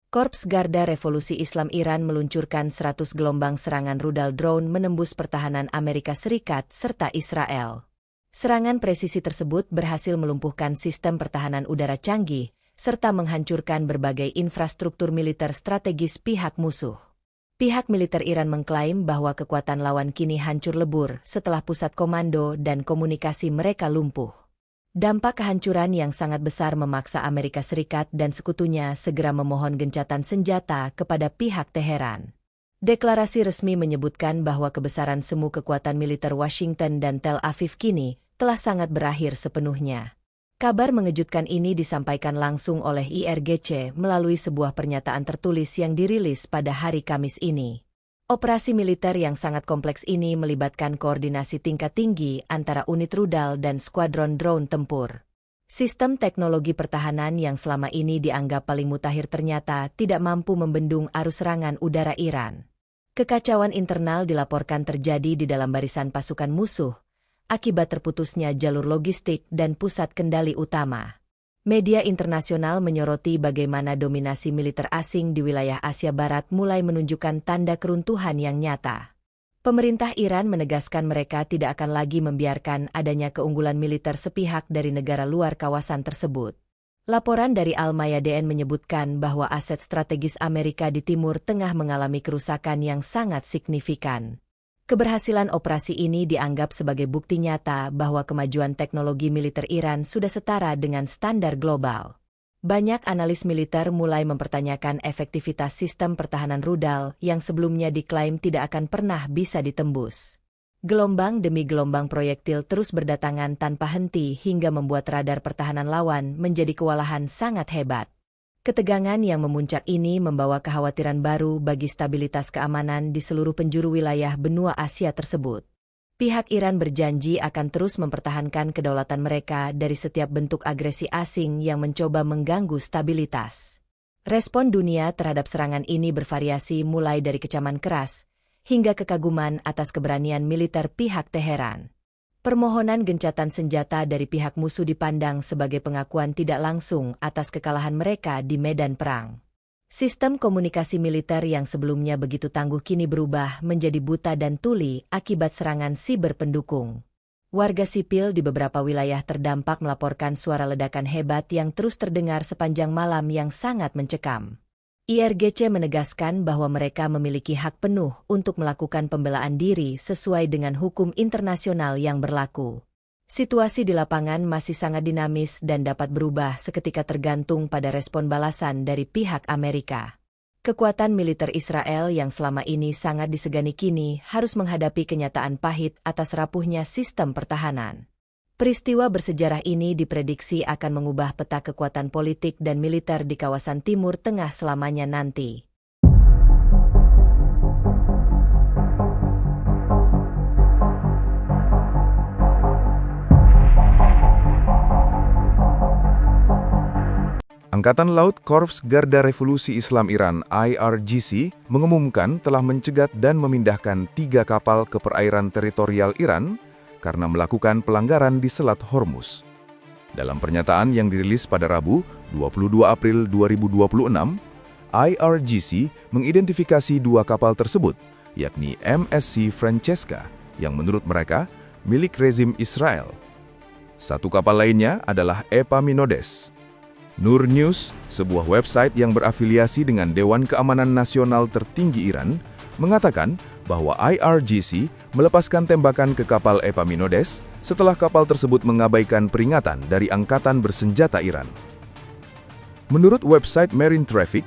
Korps Garda Revolusi Islam Iran meluncurkan 100 gelombang serangan rudal drone menembus pertahanan Amerika Serikat serta Israel. Serangan presisi tersebut berhasil melumpuhkan sistem pertahanan udara canggih, serta menghancurkan berbagai infrastruktur militer strategis pihak musuh. Pihak militer Iran mengklaim bahwa kekuatan lawan kini hancur lebur setelah pusat komando dan komunikasi mereka lumpuh. Dampak kehancuran yang sangat besar memaksa Amerika Serikat dan sekutunya segera memohon gencatan senjata kepada pihak Teheran. Deklarasi resmi menyebutkan bahwa kebesaran semu kekuatan militer Washington dan Tel Aviv kini telah sangat berakhir sepenuhnya. Kabar mengejutkan ini disampaikan langsung oleh IRGC melalui sebuah pernyataan tertulis yang dirilis pada hari Kamis ini. Operasi militer yang sangat kompleks ini melibatkan koordinasi tingkat tinggi antara unit rudal dan skuadron drone tempur. Sistem teknologi pertahanan yang selama ini dianggap paling mutakhir ternyata tidak mampu membendung arus serangan udara Iran. Kekacauan internal dilaporkan terjadi di dalam barisan pasukan musuh, akibat terputusnya jalur logistik dan pusat kendali utama. Media internasional menyoroti bagaimana dominasi militer asing di wilayah Asia Barat mulai menunjukkan tanda keruntuhan yang nyata. Pemerintah Iran menegaskan mereka tidak akan lagi membiarkan adanya keunggulan militer sepihak dari negara luar kawasan tersebut. Laporan dari Al-Mayadeen menyebutkan bahwa aset strategis Amerika di Timur Tengah mengalami kerusakan yang sangat signifikan. Keberhasilan operasi ini dianggap sebagai bukti nyata bahwa kemajuan teknologi militer Iran sudah setara dengan standar global. Banyak analis militer mulai mempertanyakan efektivitas sistem pertahanan rudal yang sebelumnya diklaim tidak akan pernah bisa ditembus. Gelombang demi gelombang proyektil terus berdatangan tanpa henti hingga membuat radar pertahanan lawan menjadi kewalahan sangat hebat. Ketegangan yang memuncak ini membawa kekhawatiran baru bagi stabilitas keamanan di seluruh penjuru wilayah benua Asia tersebut. Pihak Iran berjanji akan terus mempertahankan kedaulatan mereka dari setiap bentuk agresi asing yang mencoba mengganggu stabilitas. Respon dunia terhadap serangan ini bervariasi mulai dari kecaman keras hingga kekaguman atas keberanian militer pihak Teheran. Permohonan gencatan senjata dari pihak musuh dipandang sebagai pengakuan tidak langsung atas kekalahan mereka di medan perang. Sistem komunikasi militer yang sebelumnya begitu tangguh kini berubah menjadi buta dan tuli akibat serangan siber pendukung. Warga sipil di beberapa wilayah terdampak melaporkan suara ledakan hebat yang terus terdengar sepanjang malam yang sangat mencekam. IRGC menegaskan bahwa mereka memiliki hak penuh untuk melakukan pembelaan diri sesuai dengan hukum internasional yang berlaku. Situasi di lapangan masih sangat dinamis dan dapat berubah seketika tergantung pada respon balasan dari pihak Amerika. Kekuatan militer Israel yang selama ini sangat disegani kini harus menghadapi kenyataan pahit atas rapuhnya sistem pertahanan. Peristiwa bersejarah ini diprediksi akan mengubah peta kekuatan politik dan militer di kawasan Timur Tengah selamanya nanti. Angkatan Laut Korps Garda Revolusi Islam Iran (IRGC) mengumumkan telah mencegat dan memindahkan 3 kapal ke perairan teritorial Iran karena melakukan pelanggaran di Selat Hormuz. Dalam pernyataan yang dirilis pada Rabu, 22 April 2026, IRGC mengidentifikasi 2 kapal tersebut, yakni MSC Francesca, yang menurut mereka milik rezim Israel. 1 kapal lainnya adalah Epaminondes. Nur News, sebuah website yang berafiliasi dengan Dewan Keamanan Nasional tertinggi Iran, mengatakan bahwa IRGC melepaskan tembakan ke kapal Epaminondes setelah kapal tersebut mengabaikan peringatan dari Angkatan Bersenjata Iran. Menurut website Marine Traffic,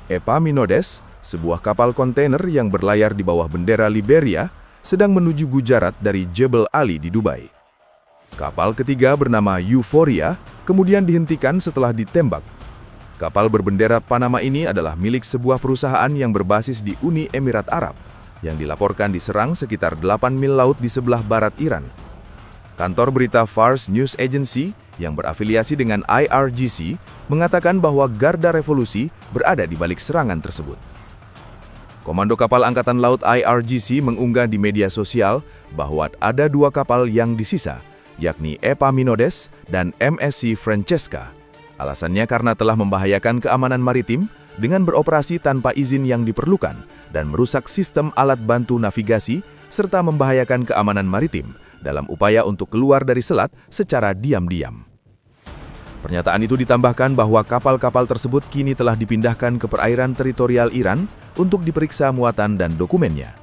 Epaminondes, sebuah kapal kontainer yang berlayar di bawah bendera Liberia, sedang menuju Gujarat dari Jebel Ali di Dubai. Kapal ketiga bernama Euphoria kemudian dihentikan setelah ditembak. Kapal berbendera Panama ini adalah milik sebuah perusahaan yang berbasis di Uni Emirat Arab, yang dilaporkan diserang sekitar 8 mil laut di sebelah barat Iran. Kantor berita Fars News Agency yang berafiliasi dengan IRGC mengatakan bahwa Garda Revolusi berada di balik serangan tersebut. Komando Kapal Angkatan Laut IRGC mengunggah di media sosial bahwa ada 2 kapal yang disisa, yakni Epaminondes dan MSC Francesca. Alasannya karena telah membahayakan keamanan maritim dengan beroperasi tanpa izin yang diperlukan dan merusak sistem alat bantu navigasi serta membahayakan keamanan maritim dalam upaya untuk keluar dari selat secara diam-diam. Pernyataan itu ditambahkan bahwa kapal-kapal tersebut kini telah dipindahkan ke perairan teritorial Iran untuk diperiksa muatan dan dokumennya.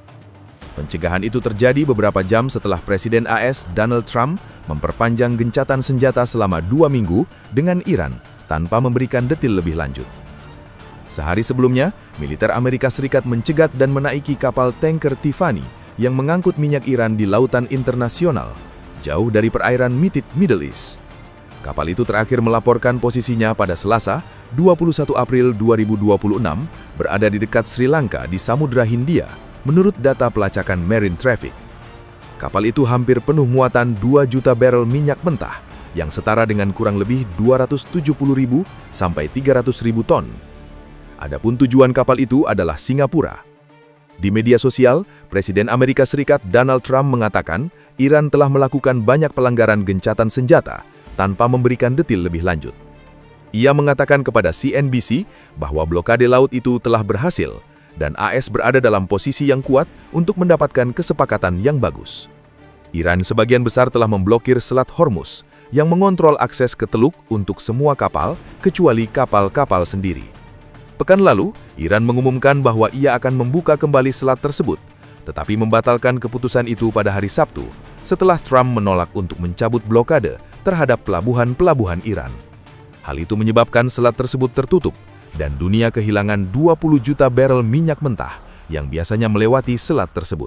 Pencegahan itu terjadi beberapa jam setelah Presiden AS Donald Trump memperpanjang gencatan senjata selama 2 minggu dengan Iran tanpa memberikan detil lebih lanjut. Sehari sebelumnya, militer Amerika Serikat mencegat dan menaiki kapal tanker Tiffany yang mengangkut minyak Iran di lautan internasional, jauh dari perairan Middle East. Kapal itu terakhir melaporkan posisinya pada Selasa, 21 April 2026, berada di dekat Sri Lanka di Samudra Hindia, menurut data pelacakan Marine Traffic. Kapal itu hampir penuh muatan 2 juta barel minyak mentah, yang setara dengan kurang lebih 270.000 sampai 300.000 ton. Adapun tujuan kapal itu adalah Singapura. Di media sosial, Presiden Amerika Serikat Donald Trump mengatakan Iran telah melakukan banyak pelanggaran gencatan senjata tanpa memberikan detil lebih lanjut. Ia mengatakan kepada CNBC bahwa blokade laut itu telah berhasil dan AS berada dalam posisi yang kuat untuk mendapatkan kesepakatan yang bagus. Iran sebagian besar telah memblokir Selat Hormuz yang mengontrol akses ke teluk untuk semua kapal kecuali kapal-kapal sendiri. Pekan lalu, Iran mengumumkan bahwa ia akan membuka kembali selat tersebut, tetapi membatalkan keputusan itu pada hari Sabtu setelah Trump menolak untuk mencabut blokade terhadap pelabuhan-pelabuhan Iran. Hal itu menyebabkan selat tersebut tertutup dan dunia kehilangan 20 juta barel minyak mentah yang biasanya melewati selat tersebut.